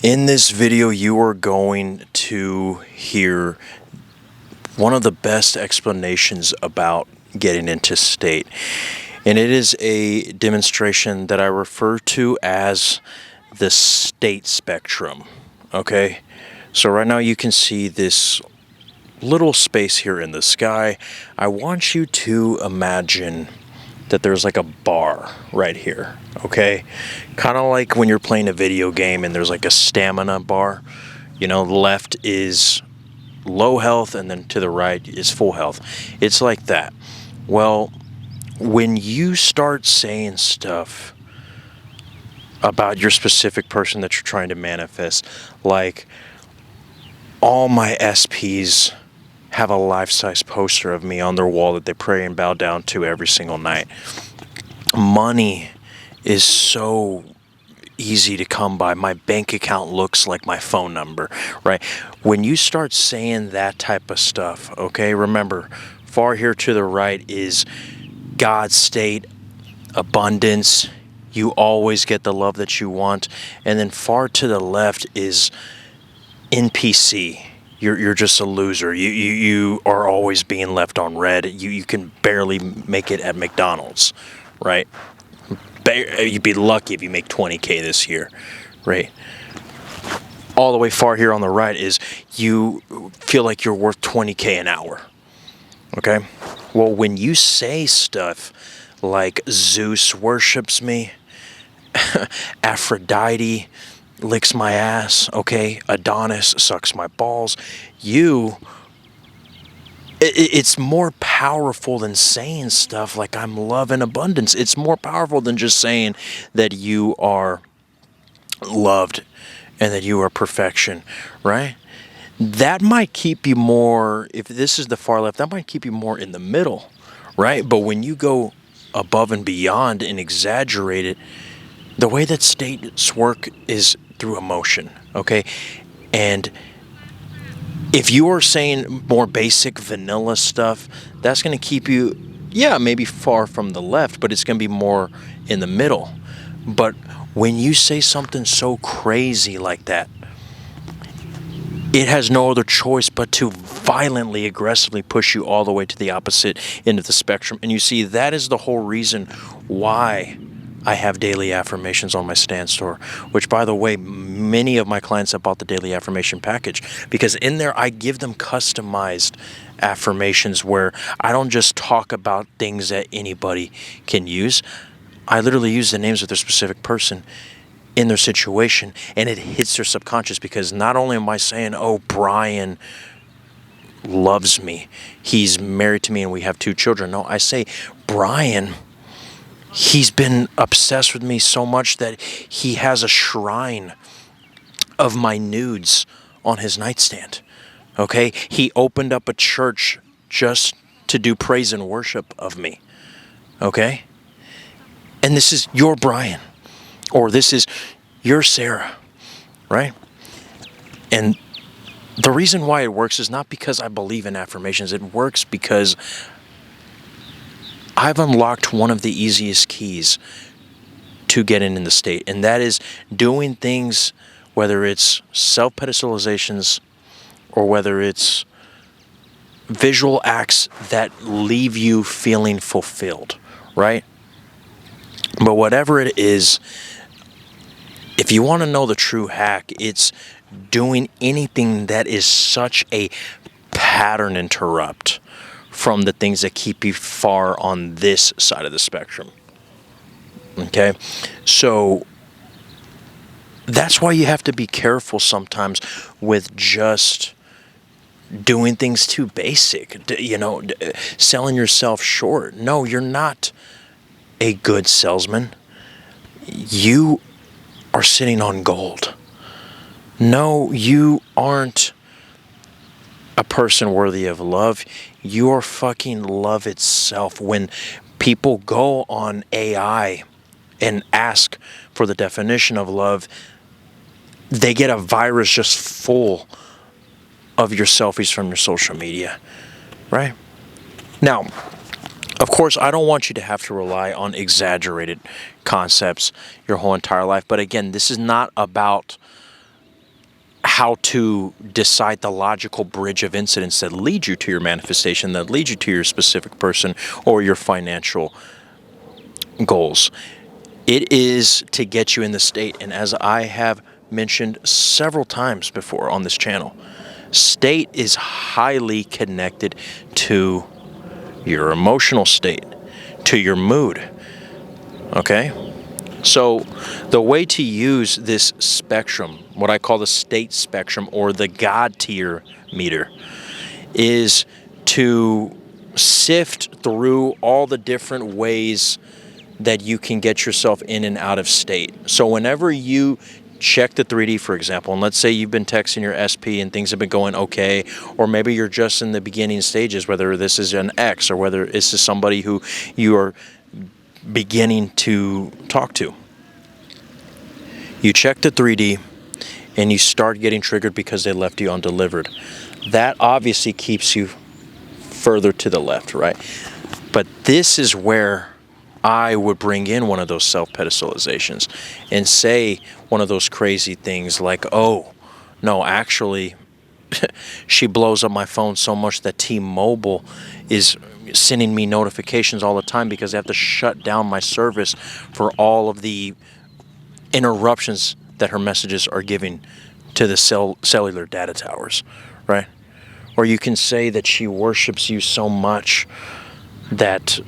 In this video, you are going to hear one of the best explanations about getting into state. And it is a demonstration that I refer to as the state spectrum. Okay? So right now you can see this little space here in the sky. I want you to imagine that there's like a bar right here, okay? Kind of like when you're playing a video game and there's like a stamina bar. You know, the left is low health and then to the right is full health. It's like that. Well, when you start saying stuff about your specific person that you're trying to manifest, like all my SPs have a life-size poster of me on their wall that they pray and bow down to every single night. Money is so easy to come by. My bank account looks like my phone number, right? When you start saying that type of stuff, okay, remember, far here to the right is God's state, abundance. You always get the love that you want. And then far to the left is NPC. You're just a loser. You are always being left on red. You can barely make it at McDonald's, right? You'd be lucky if you make 20K this year, right? All the way far here on the right is you feel like you're worth 20K an hour, okay? Well, when you say stuff like Zeus worships me, Aphrodite licks my ass, okay? Adonis sucks my balls. It's more powerful than saying stuff like I'm love and abundance. It's more powerful than just saying that you are loved and that you are perfection, right? That might keep you more, if this is the far left, that might keep you more in the middle, right? But when you go above and beyond and exaggerate it, the way that states work is through emotion, okay? And if you are saying more basic vanilla stuff, that's going to keep you, yeah, maybe far from the left, but it's going to be more in the middle. But when you say something so crazy like that, it has no other choice but to violently, aggressively push you all the way to the opposite end of the spectrum. And you see, that is the whole reason why I have daily affirmations on my Stan Store, which, by the way, many of my clients have bought the daily affirmation package, because in there I give them customized affirmations where I don't just talk about things that anybody can use. I literally use the names of their specific person in their situation, and it hits their subconscious, because not only am I saying, oh, Brian loves me, he's married to me and we have 2 children. No, I say, Brian, he's been obsessed with me so much that he has a shrine of my nudes on his nightstand, okay? He opened up a church just to do praise and worship of me, okay? And this is your Brian, or this is your Sarah, right? And the reason why it works is not because I believe in affirmations. It works because I've unlocked one of the easiest keys to getting in the state, and that is doing things, whether it's self-pedestalizations or whether it's visual acts that leave you feeling fulfilled, right? But whatever it is, if you want to know the true hack, it's doing anything that is such a pattern interrupt from the things that keep you far on this side of the spectrum. Okay? So that's why you have to be careful sometimes with just doing things too basic, selling yourself short. No, you're not a good salesman. You are sitting on gold. No, you aren't a person worthy of love. You are fucking love itself. When people go on AI and ask for the definition of love, they get a virus just full of your selfies from your social media, right? Now, of course, I don't want you to have to rely on exaggerated concepts your whole entire life. But again, this is not about how to decide the logical bridge of incidents that lead you to your manifestation, that lead you to your specific person or your financial goals. It is to get you in the state. And as I have mentioned several times before on this channel, state is highly connected to your emotional state, to your mood. Okay? So the way to use this spectrum, what I call the state spectrum or the God tier meter, is to sift through all the different ways that you can get yourself in and out of state. So whenever you check the 3D, for example, and let's say you've been texting your SP and things have been going okay, or maybe you're just in the beginning stages, whether this is an ex or whether this is somebody who you are beginning to talk to. You check the 3D and you start getting triggered because they left you undelivered. That obviously keeps you further to the left, right? But this is where I would bring in one of those self-pedestalizations and say one of those crazy things like, oh, no, actually, she blows up my phone so much that T-Mobile is sending me notifications all the time because they have to shut down my service for all of the interruptions that her messages are giving to the cellular data towers, right? Or you can say that she worships you so much that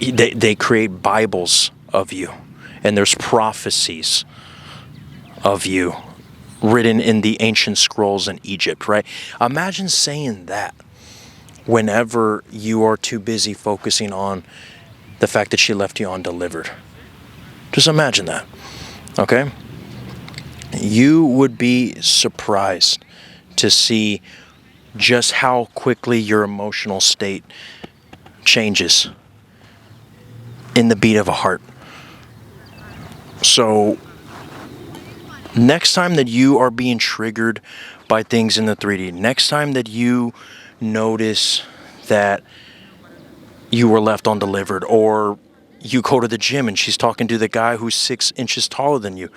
they create Bibles of you, and there's prophecies of you written in the ancient scrolls in Egypt, right? Imagine saying that whenever you are too busy focusing on the fact that she left you undelivered. Just imagine that, okay? You would be surprised to see just how quickly your emotional state changes in the beat of a heart. So next time that you are being triggered by things in the 3D, next time that you notice that you were left undelivered, or you go to the gym and she's talking to the guy who's 6 inches taller than you,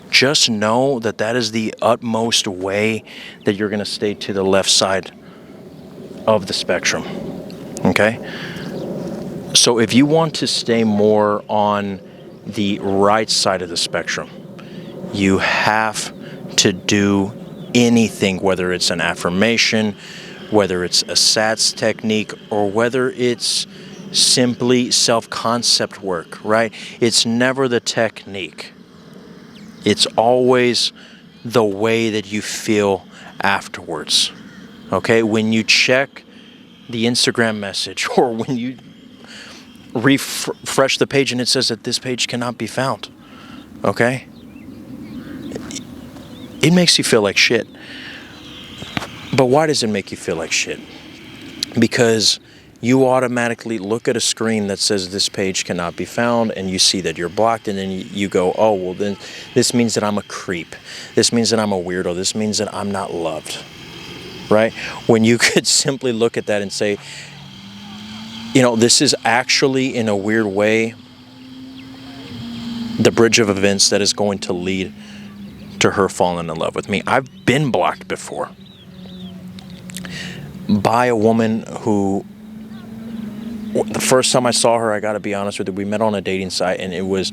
just know that that is the utmost way that you're going to stay to the left side of the spectrum. Okay? So if you want to stay more on the right side of the spectrum, you have to do anything, whether it's an affirmation, whether it's a SATS technique, or whether it's simply self-concept work, right? It's never the technique. It's always the way that you feel afterwards. Okay? When you check the Instagram message, or when you refresh the page and it says that this page cannot be found, okay? It makes you feel like shit. But why does it make you feel like shit? Because you automatically look at a screen that says this page cannot be found, and you see that you're blocked, and then you go, oh, well, then this means that I'm a creep. This means that I'm a weirdo. This means that I'm not loved, right? When you could simply look at that and say, you know, this is actually, in a weird way, the bridge of events that is going to lead to her falling in love with me. I've been blocked before by a woman who, the first time I saw her, I got to be honest with you, we met on a dating site, and it was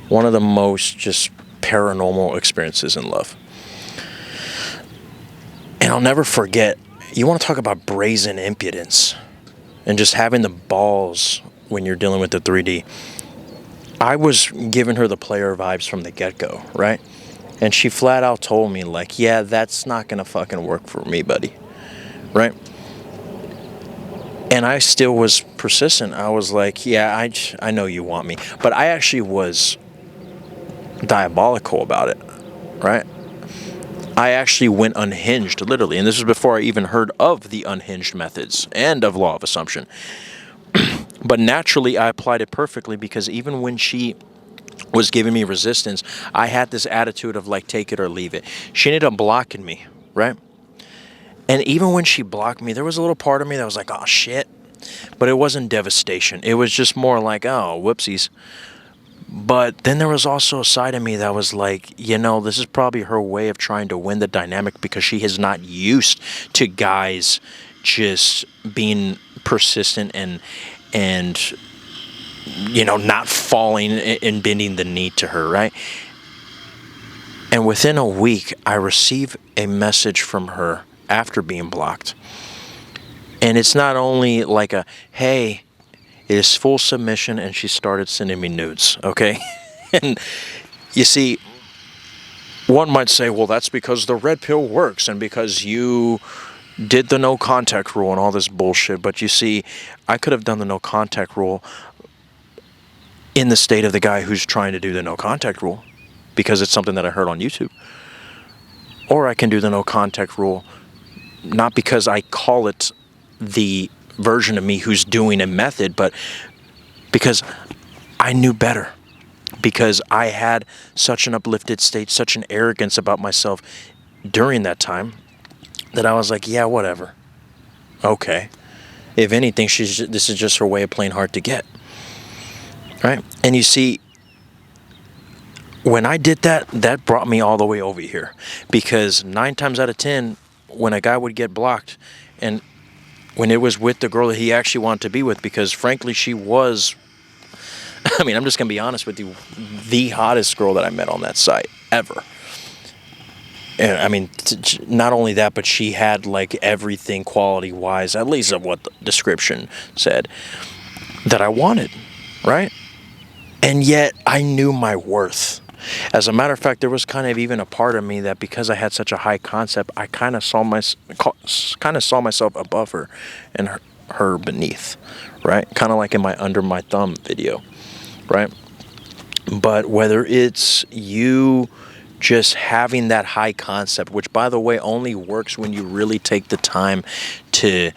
one of the most just paranormal experiences in love. And I'll never forget, you want to talk about brazen impudence and just having the balls when you're dealing with the 3D. I was giving her the player vibes from the get-go, right? And she flat out told me, like, yeah, that's not going to fucking work for me, buddy, right? And I still was persistent. I was like, yeah, I know you want me. But I actually was diabolical about it, right? I actually went unhinged, literally. And this was before I even heard of the unhinged methods and of law of assumption. But naturally, I applied it perfectly, because even when she was giving me resistance, I had this attitude of like, take it or leave it. She ended up blocking me, right? And even when she blocked me, there was a little part of me that was like, oh, shit. But it wasn't devastation. It was just more like, oh, whoopsies. But then there was also a side of me that was like, this is probably her way of trying to win the dynamic, because she is not used to guys just being persistent and not falling and bending the knee to her, right? And within a week, I received a message from her after being blocked. And it's not only like a, hey, it is full submission, and she started sending me nudes, okay? And you see, one might say, well, that's because the red pill works and because you did the no contact rule and all this bullshit. But you see, I could have done the no contact rule in the state of the guy who's trying to do the no contact rule, because it's something that I heard on YouTube. Or I can do the no contact rule not because I call it the version of me who's doing a method, but because I knew better, because I had such an uplifted state, such an arrogance about myself during that time, that I was like, yeah, whatever. Okay. If anything, this is just her way of playing hard to get. Right? And you see, when I did that, that brought me all the way over here, because 9 times out of 10, when a guy would get blocked, and when it was with the girl that he actually wanted to be with, because frankly, she was, I'm just going to be honest with you, the hottest girl that I met on that site ever. And not only that, but she had like everything quality-wise, at least of what the description said, that I wanted, right? And yet I knew my worth. As a matter of fact, there was kind of even a part of me that, because I had such a high concept, I kind of saw myself above her and her beneath, right? Kind of like in my Under My Thumb video, right? But whether it's you just having that high concept, which, by the way, only works when you really take the time to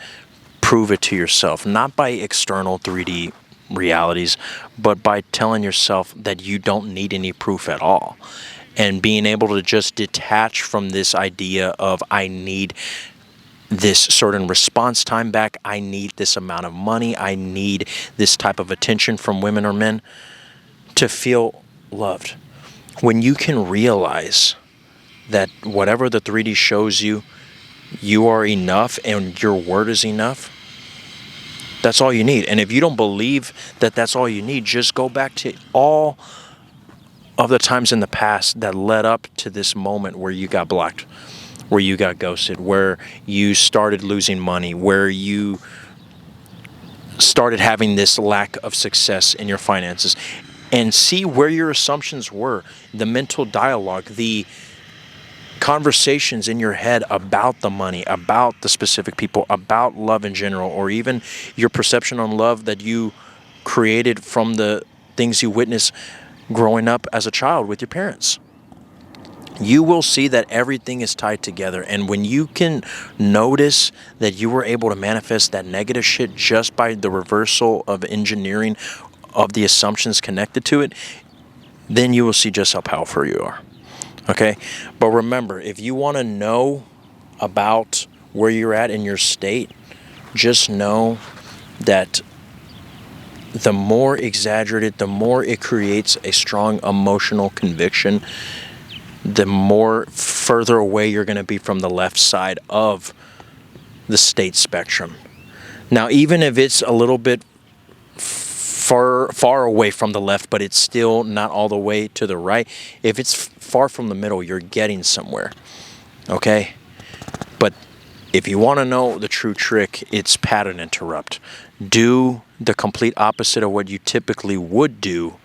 prove it to yourself, not by external 3D realities, but by telling yourself that you don't need any proof at all, and being able to just detach from this idea of, I need this certain response time back, I need this amount of money, I need this type of attention from women or men to feel loved. When you can realize that whatever the 3D shows you, you are enough and your word is enough, that's all you need. And if you don't believe that that's all you need, just go back to all of the times in the past that led up to this moment where you got blocked, where you got ghosted, where you started losing money, where you started having this lack of success in your finances, and see where your assumptions were, the mental dialogue, the conversations in your head about the money, about the specific people, about love in general, or even your perception on love that you created from the things you witnessed growing up as a child with your parents. You will see that everything is tied together. And when you can notice that you were able to manifest that negative shit just by the reversal of engineering of the assumptions connected to it, then you will see just how powerful you are. Okay? But remember, if you want to know about where you're at in your state, just know that the more exaggerated, the more it creates a strong emotional conviction, the more further away you're going to be from the left side of the state spectrum. Now, even if it's a little bit far away from the left, but it's still not all the way to the right, if it's far from the middle, you're getting somewhere. Okay? But if you want to know the true trick, it's pattern interrupt. Do the complete opposite of what you typically would do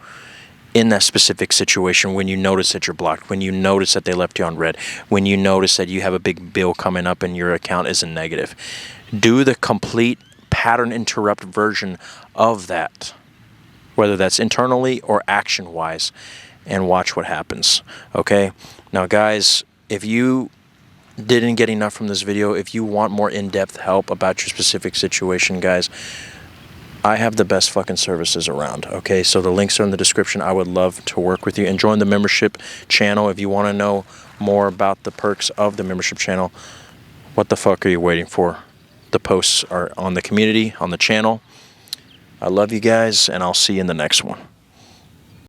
in that specific situation when you notice that you're blocked, when you notice that they left you on red, when you notice that you have a big bill coming up and your account is in negative. Do the complete pattern interrupt version of that, whether that's internally or action-wise, and watch what happens. Okay? Now, guys, if you didn't get enough from this video, if you want more in-depth help about your specific situation, guys, I have the best fucking services around. Okay? So the links are in the description. I would love to work with you. And join the membership channel if you want to know more about the perks of the membership channel. What the fuck are you waiting for? The posts are on the community, on the channel. I love you guys, and I'll see you in the next one.